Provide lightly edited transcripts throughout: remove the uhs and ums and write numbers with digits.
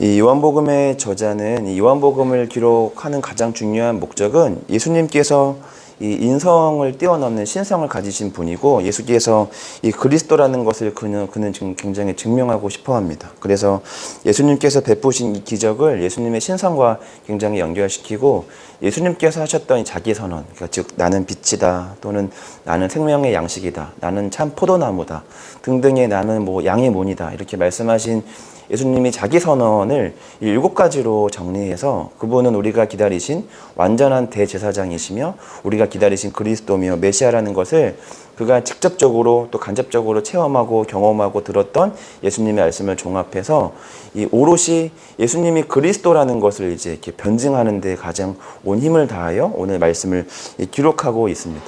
이 요한복음의 저자는 이 요한복음을 기록하는 가장 중요한 목적은 예수님께서 이 인성을 뛰어넘는 신성을 가지신 분이고, 예수께서 이 그리스도라는 것을 그는 지금 굉장히 증명하고 싶어 합니다. 그래서 예수님께서 베푸신 이 기적을 예수님의 신성과 굉장히 연결시키고, 예수님께서 하셨던 이 자기 선언, 그러니까 즉 나는 빛이다, 또는 나는 생명의 양식이다, 나는 참 포도나무다 등등의 나는 뭐 양의 문이다, 이렇게 말씀하신 예수님이 자기 선언을 7가지로 정리해서 그분은 우리가 기다리신 완전한 대제사장이시며 우리가 기다리신 그리스도며 메시아라는 것을 그가 직접적으로 또 간접적으로 체험하고 경험하고 들었던 예수님의 말씀을 종합해서 이 오롯이 예수님이 그리스도라는 것을 이제 이렇게 변증하는 데 가장 온 힘을 다하여 오늘 말씀을 기록하고 있습니다.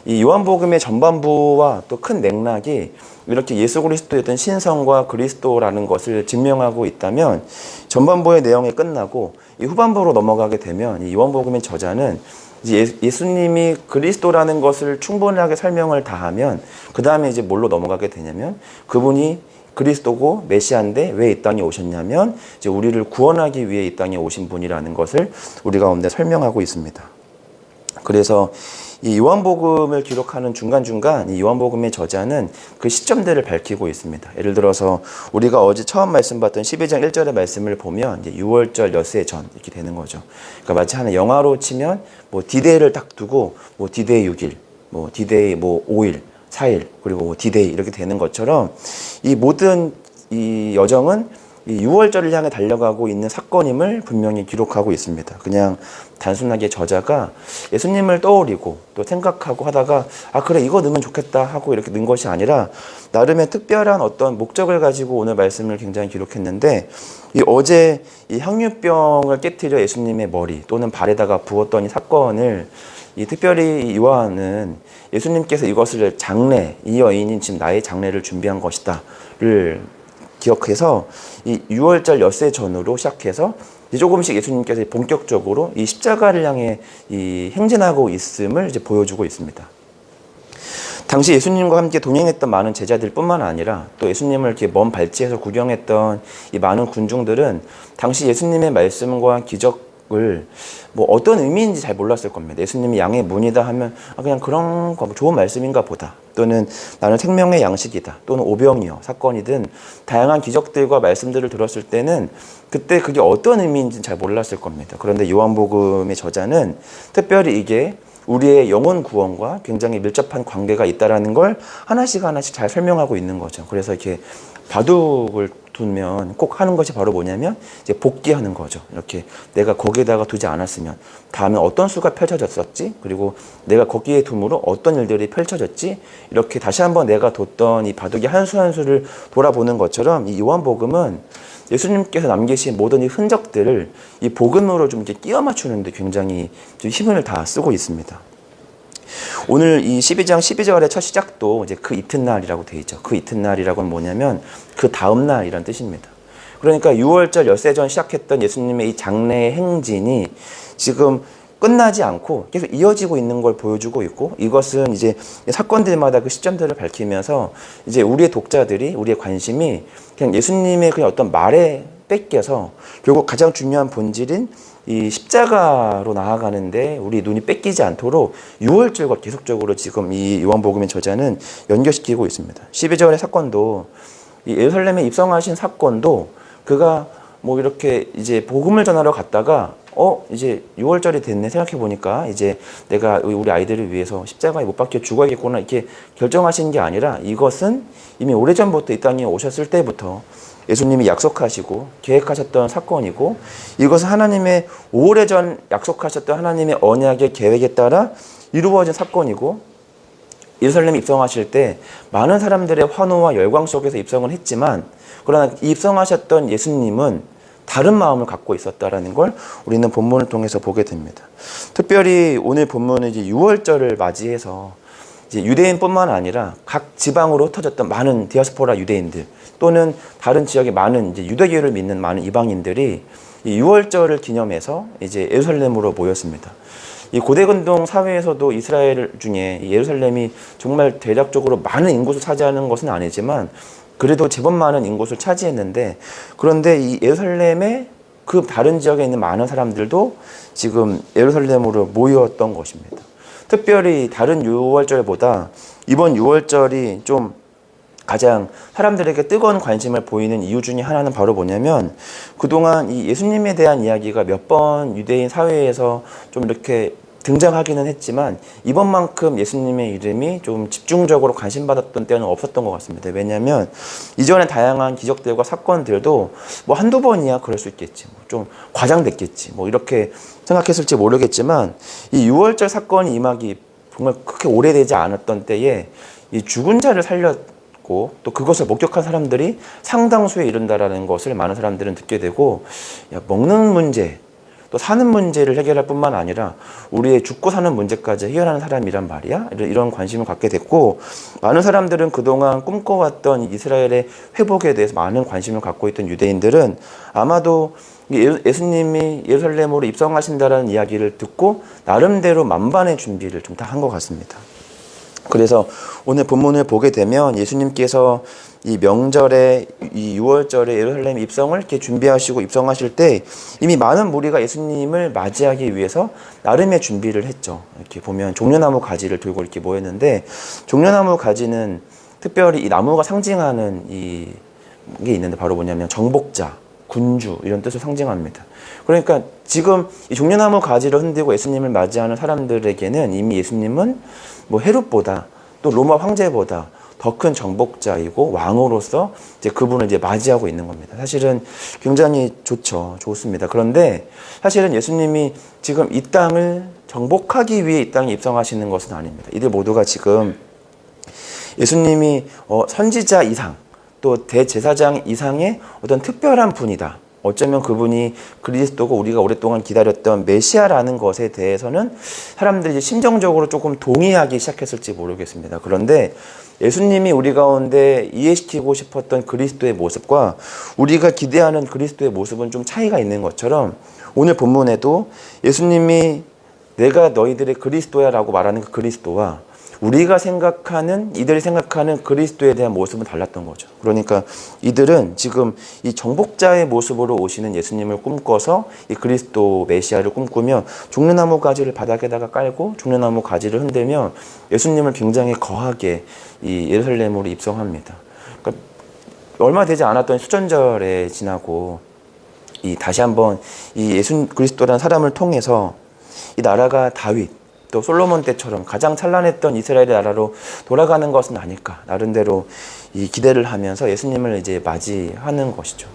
이 요한복음의 전반부와 또 큰 맥락이 이렇게 예수 그리스도의 어떤 신성과 그리스도라는 것을 증명하고 있다면, 전반부의 내용이 끝나고 이 후반부로 넘어가게 되면 이 요한복음의 저자는 이제 예수님이 그리스도라는 것을 충분하게 설명을 다 하면 그 다음에 이제 뭘로 넘어가게 되냐면, 그분이 그리스도고 메시아인데 왜 이 땅에 오셨냐면 이제 우리를 구원하기 위해 이 땅에 오신 분이라는 것을 우리 가운데 설명하고 있습니다. 그래서 이 요한복음을 기록하는 중간중간 이 요한복음의 저자는 그 시점들을 밝히고 있습니다. 예를 들어서 우리가 어제 처음 말씀 봤던 12장 1절의 말씀을 보면 이제 6월절 엿새 전 이렇게 되는 거죠. 그러니까 마치 하나 영화로 치면 뭐 디데이를 딱 두고 뭐 디데이 6일, 뭐 디데이 뭐 5일, 4일, 그리고 뭐 디데이 이렇게 되는 것처럼 이 모든 이 여정은 이 6월절을 향해 달려가고 있는 사건임을 분명히 기록하고 있습니다. 그냥 단순하게 저자가 예수님을 떠올리고 또 생각하고 하다가 그래 이거 넣으면 좋겠다 하고 이렇게 넣은 것이 아니라 나름의 특별한 어떤 목적을 가지고 오늘 말씀을 굉장히 기록했는데, 이 어제 이 향유병을 깨트려 예수님의 머리 또는 발에다가 부었던 이 사건을 이 특별히 이 요한은 예수님께서 이것을 장례, 이 여인이 지금 나의 장례를 준비한 것이다를 기억해서 이 6월절 엿새 전으로 시작해서 조금씩 예수님께서 본격적으로 이 십자가를 향해 이 행진하고 있음을 이제 보여주고 있습니다. 당시 예수님과 함께 동행했던 많은 제자들 뿐만 아니라 또 예수님을 이렇게 먼 발치에서 구경했던 이 많은 군중들은 당시 예수님의 말씀과 기적을 뭐 어떤 의미인지 잘 몰랐을 겁니다. 예수님이 양의 문이다 하면 그냥 그런 거 좋은 말씀인가 보다, 또는 나는 생명의 양식이다, 또는 오병이어 사건이든 다양한 기적들과 말씀들을 들었을 때는 그때 그게 어떤 의미인지는 잘 몰랐을 겁니다. 그런데 요한복음의 저자는 특별히 이게 우리의 영혼 구원과 굉장히 밀접한 관계가 있다라는 걸 하나씩 잘 설명하고 있는 거죠. 그래서 이렇게 바둑을 두면 꼭 하는 것이 바로 뭐냐면 이제 복귀하는 거죠. 이렇게 내가 거기에다가 두지 않았으면 다음에 어떤 수가 펼쳐졌었지, 그리고 내가 거기에 둠으로 어떤 일들이 펼쳐졌지, 이렇게 다시 한번 내가 뒀던 이 바둑의 한 수 한 수를 돌아보는 것처럼 이 요한복음은 예수님께서 남기신 모든 이 흔적들을 이 복음으로 좀 이렇게 끼워 맞추는데 굉장히 좀 힘을 다 쓰고 있습니다. 오늘 이 12장 12절의 첫 시작도 이제 그 이튿날이라고 되어 있죠. 그 이튿날이라고는 뭐냐면 그 다음 날이란 뜻입니다. 그러니까 6월절 엿새 전 시작했던 예수님의 이 장례의 행진이 지금 끝나지 않고 계속 이어지고 있는 걸 보여주고 있고, 이것은 이제 사건들마다 그 시점들을 밝히면서 이제 우리의 독자들이, 우리의 관심이 그냥 예수님의 그냥 어떤 말에 뺏겨서 결국 가장 중요한 본질인 이 십자가로 나아가는데 우리 눈이 뺏기지 않도록 6월절과 계속적으로 지금 이 요한복음의 저자는 연결시키고 있습니다. 12절의 사건도, 이 예루살렘에 입성하신 사건도 그가 뭐 이렇게 이제 복음을 전하러 갔다가 이제 6월절이 됐네 생각해 보니까 이제 내가 우리 아이들을 위해서 십자가에 못 박혀 죽어야겠구나 이렇게 결정하신 게 아니라, 이것은 이미 오래전부터 이 땅에 오셨을 때부터 예수님이 약속하시고 계획하셨던 사건이고, 이것은 하나님의 오래전 약속하셨던 하나님의 언약의 계획에 따라 이루어진 사건이고, 예루살렘에 입성하실 때 많은 사람들의 환호와 열광 속에서 입성을 했지만, 그러나 입성하셨던 예수님은 다른 마음을 갖고 있었다라는 걸 우리는 본문을 통해서 보게 됩니다. 특별히 오늘 본문은 이제 6월절을 맞이해서 이제 유대인뿐만 아니라 각 지방으로 흩어졌던 많은 디아스포라 유대인들 또는 다른 지역의 많은 이제 유대교를 믿는 많은 이방인들이 이 6월절을 기념해서 이제 예루살렘으로 모였습니다. 이 고대근동 사회에서도 이스라엘 중에 예루살렘이 정말 대략적으로 많은 인구를 차지하는 것은 아니지만 그래도 제법 많은 인구수를 차지했는데, 그런데 이 예루살렘의 그 다른 지역에 있는 많은 사람들도 지금 예루살렘으로 모였던 것입니다. 특별히 다른 유월절보다 이번 유월절이 좀 가장 사람들에게 뜨거운 관심을 보이는 이유 중에 하나는 바로 뭐냐면, 그동안 이 예수님에 대한 이야기가 몇 번 유대인 사회에서 좀 이렇게 등장하기는 했지만 이번만큼 예수님의 이름이 좀 집중적으로 관심받았던 때는 없었던 것 같습니다. 왜냐하면 이전에 다양한 기적들과 사건들도 뭐 한두 번이야 그럴 수 있겠지, 좀 과장됐겠지, 뭐 이렇게 생각했을지 모르겠지만, 이 유월절 사건이 임하기 정말 그렇게 오래되지 않았던 때에 이 죽은 자를 살렸고 또 그것을 목격한 사람들이 상당수에 이른다라는 것을 많은 사람들은 듣게 되고, 야, 먹는 문제 또 사는 문제를 해결할 뿐만 아니라 우리의 죽고 사는 문제까지 해결하는 사람이란 말이야? 이런 관심을 갖게 됐고, 많은 사람들은 그동안 꿈꿔왔던 이스라엘의 회복에 대해서 많은 관심을 갖고 있던 유대인들은 아마도 예수님이 예루살렘으로 입성하신다라는 이야기를 듣고 나름대로 만반의 준비를 좀 다 한 것 같습니다. 그래서 오늘 본문을 보게 되면 예수님께서 이 명절에, 이 유월절에 예루살렘 입성을 이렇게 준비하시고 입성하실 때 이미 많은 무리가 예수님을 맞이하기 위해서 나름의 준비를 했죠. 이렇게 보면 종려나무 가지를 들고 이렇게 모였는데, 종려나무 가지는 특별히 이 나무가 상징하는 이게 있는데 바로 뭐냐면 정복자, 군주 이런 뜻을 상징합니다. 그러니까 지금 이 종려나무 가지를 흔들고 예수님을 맞이하는 사람들에게는 이미 예수님은 뭐 헤롯보다 또 로마 황제보다 더 큰 정복자이고 왕으로서 이제 그분을 이제 맞이하고 있는 겁니다. 사실은 굉장히 좋습니다. 그런데 사실은 예수님이 지금 이 땅을 정복하기 위해 이 땅에 입성하시는 것은 아닙니다. 이들 모두가 지금 예수님이 선지자 이상 또 대제사장 이상의 어떤 특별한 분이다, 어쩌면 그분이 그리스도고 우리가 오랫동안 기다렸던 메시아라는 것에 대해서는 사람들이 이제 심정적으로 조금 동의하기 시작했을지 모르겠습니다. 그런데 예수님이 우리 가운데 이해시키고 싶었던 그리스도의 모습과 우리가 기대하는 그리스도의 모습은 좀 차이가 있는 것처럼, 오늘 본문에도 예수님이 내가 너희들의 그리스도야 라고 말하는 그 그리스도와 우리가 생각하는, 이들이 생각하는 그리스도에 대한 모습은 달랐던 거죠. 그러니까 이들은 지금 이 정복자의 모습으로 오시는 예수님을 꿈꿔서 이 그리스도 메시아를 꿈꾸며 종려나무 가지를 바닥에다가 깔고 종려나무 가지를 흔들며 예수님을 굉장히 거하게 이 예루살렘으로 입성합니다. 그러니까 얼마 되지 않았던 수전절에 지나고 이 다시 한번 이 예수 그리스도라는 사람을 통해서 이 나라가 다윗 또 솔로몬 때처럼 가장 찬란했던 이스라엘의 나라로 돌아가는 것은 아닐까, 나름대로 이 기대를 하면서 예수님을 이제 맞이하는 것이죠.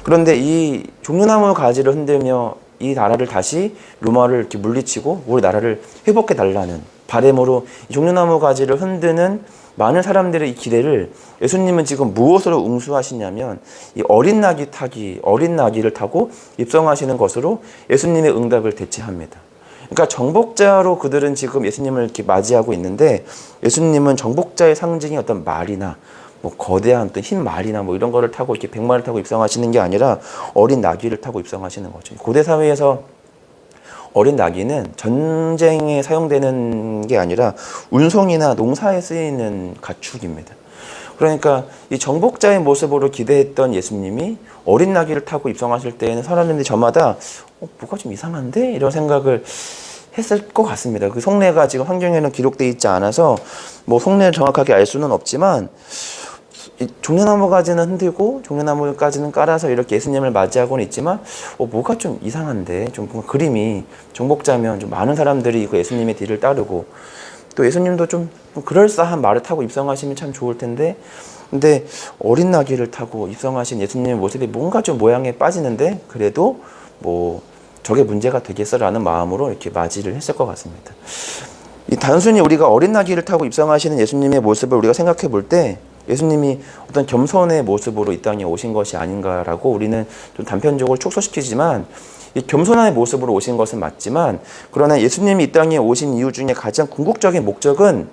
그런데 이 종려나무 가지를 흔들며 이 나라를 다시 로마를 이렇게 물리치고 우리 나라를 회복해 달라는 바람으로 이 종려나무 가지를 흔드는 많은 사람들의 이 기대를 예수님은 지금 무엇으로 응수하시냐면 이 어린 나귀를 타고 입성하시는 것으로 예수님의 응답을 대체합니다. 그러니까 정복자로 그들은 지금 예수님을 이렇게 맞이하고 있는데, 예수님은 정복자의 상징이 어떤 말이나 뭐 거대한 어떤 흰 말이나 뭐 이런 거를 타고 이렇게 백마를 타고 입성하시는 게 아니라 어린 나귀를 타고 입성하시는 거죠. 고대 사회에서 어린 나귀는 전쟁에 사용되는 게 아니라 운송이나 농사에 쓰이는 가축입니다. 그러니까 이 정복자의 모습으로 기대했던 예수님이 어린 나귀를 타고 입성하실 때에는 사람들이 저마다 뭐가 좀 이상한데? 이런 생각을 했을 것 같습니다. 그 속내가 지금 성경에는 기록되어 있지 않아서 뭐 속내를 정확하게 알 수는 없지만, 이 종려나무 가지는 흔들고 종려나무 가지는 깔아서 이렇게 예수님을 맞이하고는 있지만 뭐가 좀 이상한데, 좀 뭔가 그림이 정복자면 좀 많은 사람들이 그 예수님의 뒤를 따르고 또 예수님도 좀 그럴싸한 말을 타고 입성하시면 참 좋을 텐데, 근데 어린 나귀를 타고 입성하신 예수님의 모습이 뭔가 좀 모양에 빠지는데 그래도 뭐 저게 문제가 되겠어라는 마음으로 이렇게 맞이를 했을 것 같습니다. 이 단순히 우리가 어린 나귀를 타고 입성하시는 예수님의 모습을 우리가 생각해 볼 때 예수님이 어떤 겸손의 모습으로 이 땅에 오신 것이 아닌가라고 우리는 좀 단편적으로 축소시키지만, 이 겸손한 모습으로 오신 것은 맞지만, 그러나 예수님이 이 땅에 오신 이유 중에 가장 궁극적인 목적은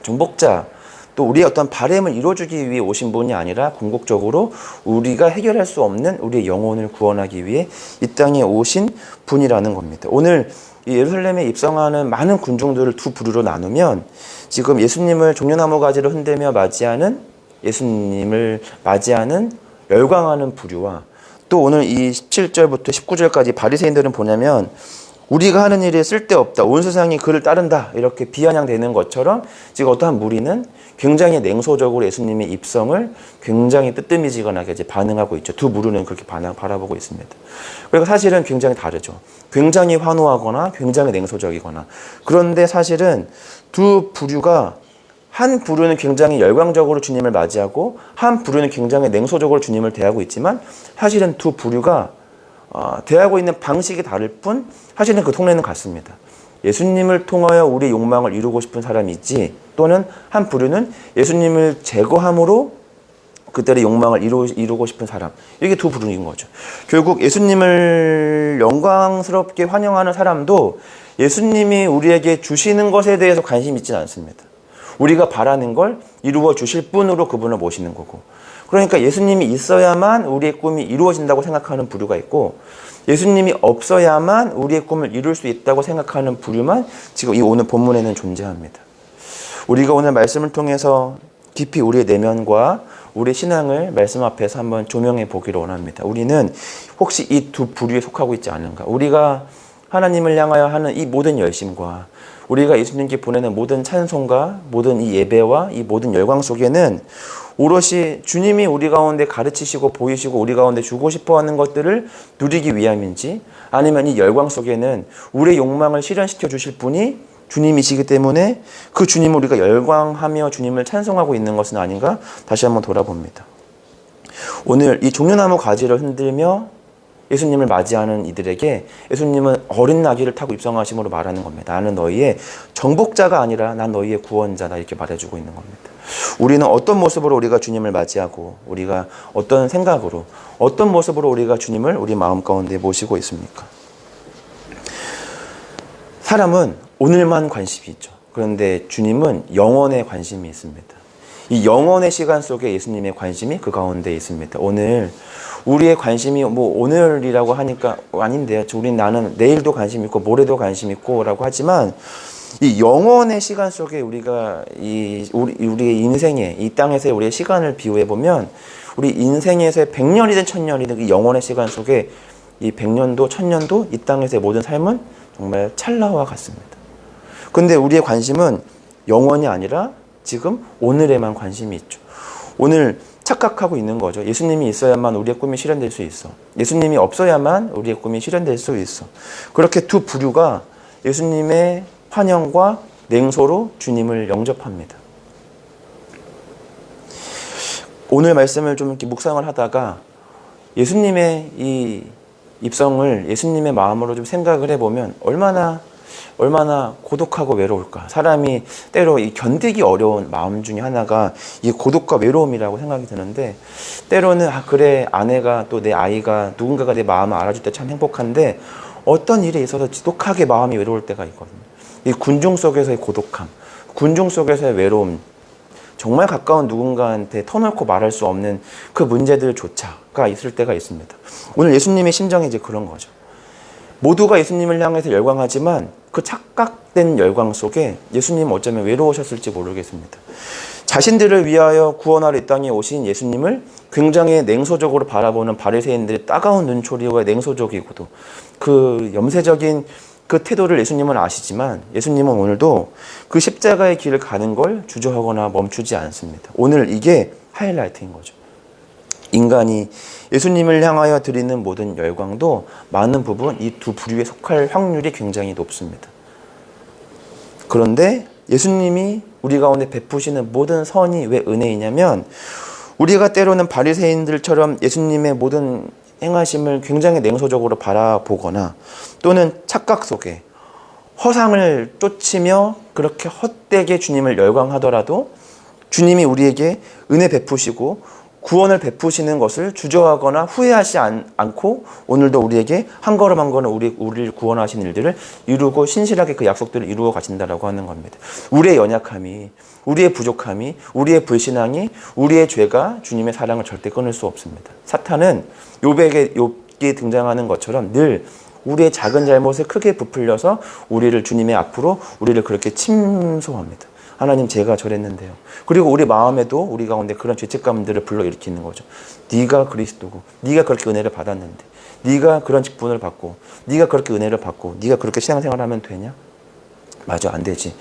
정복자 또 우리의 어떤 바램을 이루어주기 위해 오신 분이 아니라 궁극적으로 우리가 해결할 수 없는 우리의 영혼을 구원하기 위해 이 땅에 오신 분이라는 겁니다. 오늘 이 예루살렘에 입성하는 많은 군중들을 두 부류로 나누면, 지금 예수님을 종려나무 가지를 흔들며 맞이하는 예수님을 맞이하는 열광하는 부류와 또 오늘 이 17절부터 19절까지 바리새인들은 뭐냐면 우리가 하는 일에 쓸데없다. 온 세상이 그를 따른다. 이렇게 비아냥대는 것처럼 지금 어떠한 무리는 굉장히 냉소적으로 예수님의 입성을 굉장히 뜨뜨미지근하게 이제 반응하고 있죠. 두 무리는 그렇게 바라보고 있습니다. 그러니까 사실은 굉장히 다르죠. 굉장히 환호하거나 굉장히 냉소적이거나. 그런데 사실은 두 부류가 한 부류는 굉장히 열광적으로 주님을 맞이하고 한 부류는 굉장히 냉소적으로 주님을 대하고 있지만 사실은 두 부류가 대하고 있는 방식이 다를 뿐 사실은 그 통례는 같습니다. 예수님을 통하여 우리의 욕망을 이루고 싶은 사람이 있지 또는 한 부류는 예수님을 제거함으로 그들의 욕망을 이루고 싶은 사람. 이게 두 부류인 거죠. 결국 예수님을 영광스럽게 환영하는 사람도 예수님이 우리에게 주시는 것에 대해서 관심이 있지는 않습니다. 우리가 바라는 걸 이루어 주실 분으로 그분을 모시는 거고. 그러니까 예수님이 있어야만 우리의 꿈이 이루어진다고 생각하는 부류가 있고 예수님이 없어야만 우리의 꿈을 이룰 수 있다고 생각하는 부류만 지금 이 오늘 본문에는 존재합니다. 우리가 오늘 말씀을 통해서 깊이 우리의 내면과 우리의 신앙을 말씀 앞에서 한번 조명해 보기를 원합니다. 우리는 혹시 이 두 부류에 속하고 있지 않은가? 우리가 하나님을 향하여 하는 이 모든 열심과 우리가 예수님께 보내는 모든 찬송과 모든 이 예배와 이 모든 열광 속에는 오롯이 주님이 우리 가운데 가르치시고 보이시고 우리 가운데 주고 싶어하는 것들을 누리기 위함인지 아니면 이 열광 속에는 우리의 욕망을 실현시켜 주실 분이 주님이시기 때문에 그 주님을 우리가 열광하며 주님을 찬송하고 있는 것은 아닌가 다시 한번 돌아봅니다. 오늘 이 종려나무 가지를 흔들며 예수님을 맞이하는 이들에게 예수님은 어린 나귀를 타고 입성하심으로 말하는 겁니다. 나는 너희의 정복자가 아니라 난 너희의 구원자다 이렇게 말해주고 있는 겁니다. 우리는 어떤 모습으로 우리가 주님을 맞이하고 우리가 어떤 생각으로 어떤 모습으로 우리가 주님을 우리 마음 가운데 모시고 있습니까? 사람은 오늘만 관심이 있죠. 그런데 주님은 영원에 관심이 있습니다. 이 영원의 시간 속에 예수님의 관심이 그 가운데 있습니다. 오늘 우리의 관심이 뭐 오늘이라고 하니까 아닌데요. 나는 내일도 관심 있고 모레도 관심 있고 라고 하지만 이 영원의 시간 속에 우리가 우리의 인생에 이 땅에서의 우리의 시간을 비유해 보면 우리 인생에서의 100년이든 1000년이든 이 영원의 시간 속에 이 100년도 1000년도 이 땅에서의 모든 삶은 정말 찰나와 같습니다. 근데 우리의 관심은 영원이 아니라 지금 오늘에만 관심이 있죠. 오늘 착각하고 있는 거죠. 예수님이 있어야만 우리의 꿈이 실현될 수 있어. 예수님이 없어야만 우리의 꿈이 실현될 수 있어. 그렇게 두 부류가 예수님의 환영과 냉소로 주님을 영접합니다. 오늘 말씀을 좀 이렇게 묵상을 하다가 예수님의 이 입성을 예수님의 마음으로 좀 생각을 해보면 얼마나 고독하고 외로울까. 사람이 때로 이 견디기 어려운 마음 중에 하나가 이 고독과 외로움이라고 생각이 드는데 때로는 그래 아내가 또 내 아이가 누군가가 내 마음을 알아줄 때 참 행복한데 어떤 일에 있어서 지독하게 마음이 외로울 때가 있거든요. 이 군중 속에서의 고독함, 군중 속에서의 외로움, 정말 가까운 누군가한테 터놓고 말할 수 없는 그 문제들조차가 있을 때가 있습니다. 오늘 예수님의 심정이 이제 그런 거죠. 모두가 예수님을 향해서 열광하지만 그 착각된 열광 속에 예수님은 어쩌면 외로우셨을지 모르겠습니다. 자신들을 위하여 구원하러 이 땅에 오신 예수님을 굉장히 냉소적으로 바라보는 바리새인들의 따가운 눈초리와 냉소적이고도 그 염세적인 그 태도를 예수님은 아시지만 예수님은 오늘도 그 십자가의 길을 가는 걸 주저하거나 멈추지 않습니다. 오늘 이게 하이라이트인 거죠. 인간이 예수님을 향하여 드리는 모든 열광도 많은 부분 이 두 부류에 속할 확률이 굉장히 높습니다. 그런데 예수님이 우리 가운데 베푸시는 모든 선이 왜 은혜이냐면 우리가 때로는 바리새인들처럼 예수님의 모든 행하심을 굉장히 냉소적으로 바라보거나 또는 착각 속에 허상을 쫓으며 그렇게 헛되게 주님을 열광하더라도 주님이 우리에게 은혜 베푸시고 구원을 베푸시는 것을 주저하거나 후회하지 않고 오늘도 우리에게 한 걸음 한 걸음 우리를 구원하신 일들을 이루고 신실하게 그 약속들을 이루어 가신다라고 하는 겁니다. 우리의 연약함이, 우리의 부족함이, 우리의 불신앙이, 우리의 죄가 주님의 사랑을 절대 끊을 수 없습니다. 사탄은 욥기에 등장하는 것처럼 늘 우리의 작은 잘못을 크게 부풀려서 우리를 주님의 앞으로 우리를 그렇게 침소합니다. 하나님 제가 저랬는데요. 그리고 우리 마음에도 우리 가운데 그런 죄책감들을 불러일으키는 거죠. 네가 그리스도고 네가 그렇게 은혜를 받았는데 네가 그런 직분을 받고 네가 그렇게 은혜를 받고 네가 그렇게 신앙생활을 하면 되냐? 맞아, 안 되지.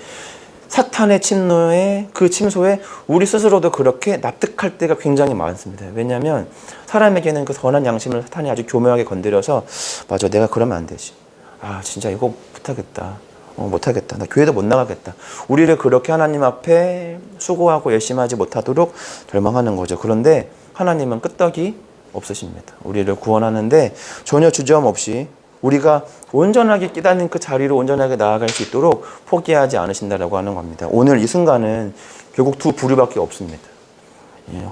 사탄의 침노에 그 침소에 우리 스스로도 그렇게 납득할 때가 굉장히 많습니다. 왜냐하면 사람에게는 그 선한 양심을 사탄이 아주 교묘하게 건드려서 맞아, 내가 그러면 안 되지. 아, 진짜 이거 못하겠다. 못하겠다. 나 교회도 못 나가겠다. 우리를 그렇게 하나님 앞에 수고하고 열심히 하지 못하도록 절망하는 거죠. 그런데 하나님은 끄떡이 없으십니다. 우리를 구원하는데 전혀 주저함없이 우리가 온전하게 깨닫는 그 자리로 온전하게 나아갈 수 있도록 포기하지 않으신다라고 하는 겁니다. 오늘 이 순간은 결국 두 부류밖에 없습니다.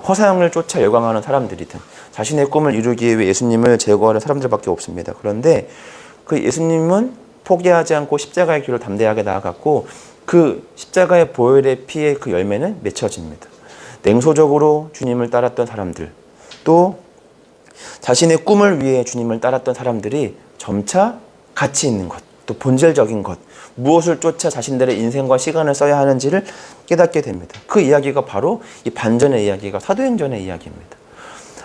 허상을 쫓아 열광하는 사람들이든 자신의 꿈을 이루기 위해 예수님을 제거하는 사람들밖에 없습니다. 그런데 그 예수님은 포기하지 않고 십자가의 길을 담대하게 나아갔고 그 십자가의 보혈의 피의 그 열매는 맺혀집니다. 냉소적으로 주님을 따랐던 사람들, 또 자신의 꿈을 위해 주님을 따랐던 사람들이 점차 가치 있는 것, 또 본질적인 것, 무엇을 쫓아 자신들의 인생과 시간을 써야 하는지를 깨닫게 됩니다. 그 이야기가 바로 이 반전의 이야기가 사도행전의 이야기입니다.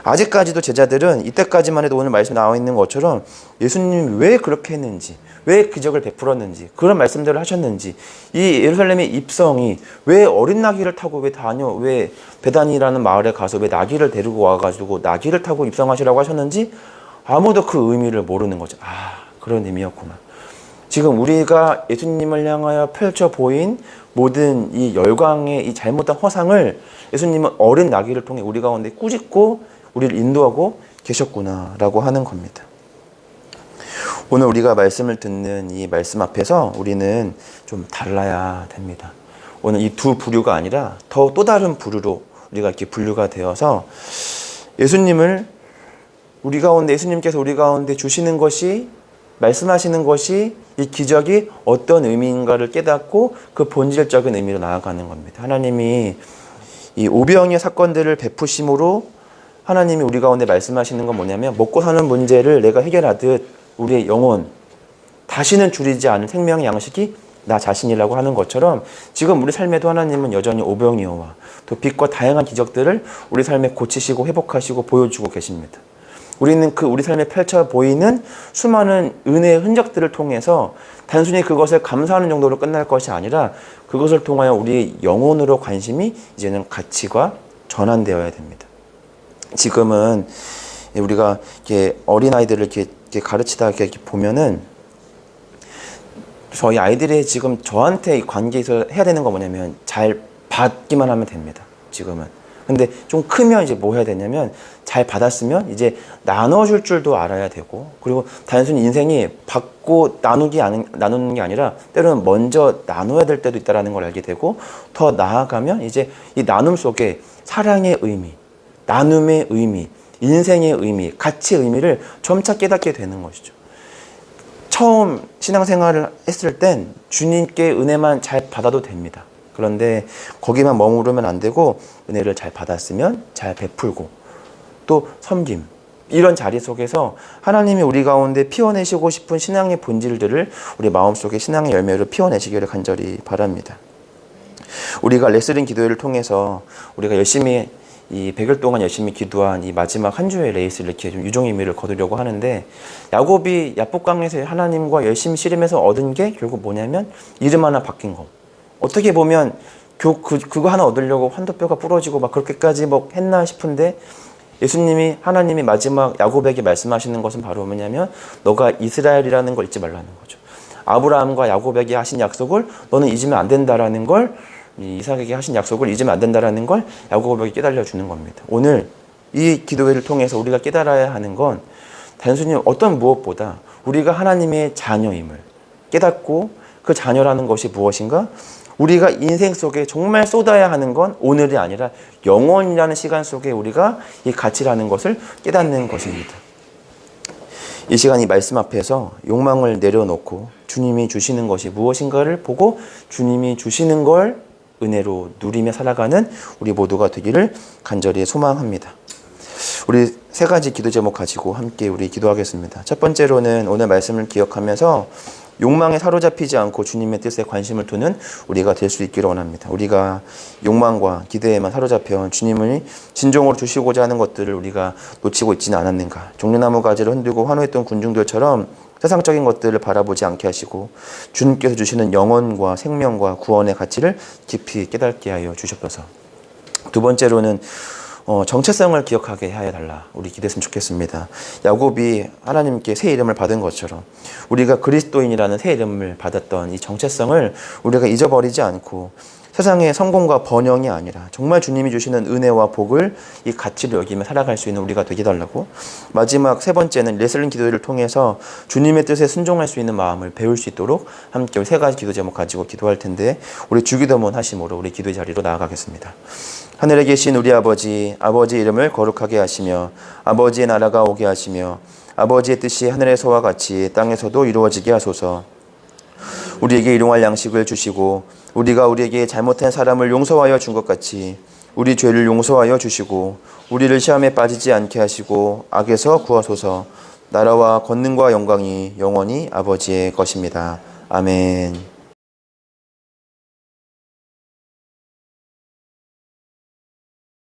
아직까지도 제자들은 이때까지만 해도 오늘 말씀 나와 있는 것처럼 예수님이 왜 그렇게 했는지, 왜 기적을 베풀었는지, 그런 말씀들을 하셨는지, 이 예루살렘의 입성이 왜 어린 나귀를 타고 왜 베다니라는 마을에 가서 왜 나귀를 데리고 와가지고 나귀를 타고 입성하시라고 하셨는지 아무도 그 의미를 모르는 거죠. 아, 그런 의미였구나. 지금 우리가 예수님을 향하여 펼쳐 보인 모든 이 열광의 이 잘못된 허상을 예수님은 어린 나귀를 통해 우리 가운데 꾸짖고 우리를 인도하고 계셨구나라고 하는 겁니다. 오늘 우리가 말씀을 듣는 이 말씀 앞에서 우리는 좀 달라야 됩니다. 오늘 이 두 부류가 아니라 또 다른 부류로 우리가 이렇게 분류가 되어서 예수님께서 우리 가운데 주시는 것이, 말씀하시는 것이, 이 기적이 어떤 의미인가를 깨닫고 그 본질적인 의미로 나아가는 겁니다. 하나님이 이 오병이의 사건들을 베푸심으로 하나님이 우리 가운데 말씀하시는 건 뭐냐면, 먹고 사는 문제를 내가 해결하듯 우리의 영혼, 다시는 줄이지 않은 생명의 양식이 나 자신이라고 하는 것처럼 지금 우리 삶에도 하나님은 여전히 오병이어와 또 빛과 다양한 기적들을 우리 삶에 고치시고 회복하시고 보여주고 계십니다. 우리는 그 우리 삶에 펼쳐 보이는 수많은 은혜의 흔적들을 통해서 단순히 그것을 감사하는 정도로 끝날 것이 아니라 그것을 통하여 우리의 영혼으로 관심이 이제는 가치가 전환되어야 됩니다. 지금은 우리가 이렇게 어린아이들을 이렇게 가르치다 이렇게 보면은 저희 아이들이 지금 저한테 관계에서 해야 되는 거 뭐냐면 잘 받기만 하면 됩니다. 지금은. 근데 좀 크면 이제 뭐 해야 되냐면 잘 받았으면 이제 나눠줄 줄도 알아야 되고, 그리고 단순히 인생이 받고 나누는 게 아니라 때로는 먼저 나눠야 될 때도 있다는 걸 알게 되고, 더 나아가면 이제 이 나눔 속에 사랑의 의미, 나눔의 의미, 인생의 의미, 가치의 의미를 점차 깨닫게 되는 것이죠. 처음 신앙생활을 했을 땐 주님께 은혜만 잘 받아도 됩니다. 그런데 거기만 머무르면 안 되고 은혜를 잘 받았으면 잘 베풀고 또 섬김, 이런 자리 속에서 하나님이 우리 가운데 피워내시고 싶은 신앙의 본질들을 우리 마음속에 신앙의 열매로 피워내시기를 간절히 바랍니다. 우리가 레슬링 기도회를 통해서 우리가 열심히 이 100일 동안 열심히 기도한 이 마지막 한 주의 레이스를 이렇게 좀 유종 의미를 거두려고 하는데, 야곱이 야복강에서 하나님과 열심히 씨름해서 얻은 게 결국 뭐냐면 이름 하나 바뀐 거. 어떻게 보면 그거 하나 얻으려고 환도뼈가 부러지고 막 그렇게까지 뭐 했나 싶은데, 하나님이 마지막 야곱에게 말씀하시는 것은 바로 뭐냐면 너가 이스라엘이라는 걸 잊지 말라는 거죠. 아브라함과 야곱에게 하신 약속을 너는 잊으면 안 된다라는 걸, 이삭에게 하신 약속을 잊으면 안 된다라는 걸 야곱에게 깨달려 주는 겁니다. 오늘 이 기도회를 통해서 우리가 깨달아야 하는 건 단순히 어떤 무엇보다 우리가 하나님의 자녀임을 깨닫고, 그 자녀라는 것이 무엇인가? 우리가 인생 속에 정말 쏟아야 하는 건 오늘이 아니라 영원이라는 시간 속에 우리가 이 가치라는 것을 깨닫는 것입니다. 이 시간 이 말씀 앞에서 욕망을 내려놓고 주님이 주시는 것이 무엇인가를 보고 주님이 주시는 걸 은혜로 누리며 살아가는 우리 모두가 되기를 간절히 소망합니다. 우리 세 가지 기도 제목 가지고 함께 우리 기도하겠습니다. 첫 번째로는 오늘 말씀을 기억하면서 욕망에 사로잡히지 않고 주님의 뜻에 관심을 두는 우리가 될 수 있기를 원합니다. 우리가 욕망과 기대에만 사로잡혀 주님을 진정으로 주시고자 하는 것들을 우리가 놓치고 있지는 않았는가. 종려나무 가지를 흔들고 환호했던 군중들처럼 세상적인 것들을 바라보지 않게 하시고 주님께서 주시는 영혼과 생명과 구원의 가치를 깊이 깨닫게 하여 주셨소서. 두 번째로는 정체성을 기억하게 해달라. 우리 기도했으면 좋겠습니다. 야곱이 하나님께 새 이름을 받은 것처럼 우리가 그리스도인이라는 새 이름을 받았던 이 정체성을 우리가 잊어버리지 않고 세상의 성공과 번영이 아니라 정말 주님이 주시는 은혜와 복을 이 가치를 여기며 살아갈 수 있는 우리가 되게 해달라고. 마지막 세 번째는 레슬링 기도를 통해서 주님의 뜻에 순종할 수 있는 마음을 배울 수 있도록 함께 우리 세 가지 기도 제목 가지고 기도할 텐데 우리 주기도문 하심으로 우리 기도의 자리로 나아가겠습니다. 하늘에 계신 우리 아버지, 아버지의 이름을 거룩하게 하시며 아버지의 나라가 오게 하시며 아버지의 뜻이 하늘에서와 같이 땅에서도 이루어지게 하소서. 우리에게 일용할 양식을 주시고 우리가 우리에게 잘못한 사람을 용서하여 준 것 같이 우리 죄를 용서하여 주시고 우리를 시험에 빠지지 않게 하시고 악에서 구하소서. 나라와 권능과 영광이 영원히 아버지의 것입니다. 아멘.